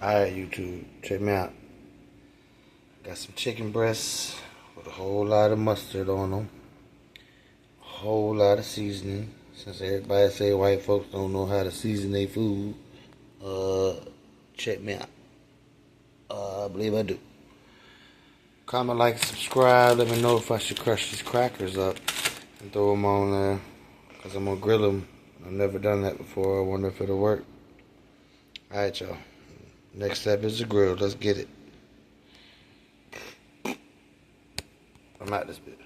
Alright, YouTube, check me out. Got some chicken breasts with a whole lot of mustard on them. A whole lot of seasoning. Since everybody say white folks don't know how to season their food, check me out. I believe I do. Comment, like, subscribe. Let me know if I should crush these crackers up and throw them on there, because I'm going to grill them. I've never done that before. I wonder if it'll work. Alright, y'all. Next step is the grill. Let's get it. I'm out this bitch.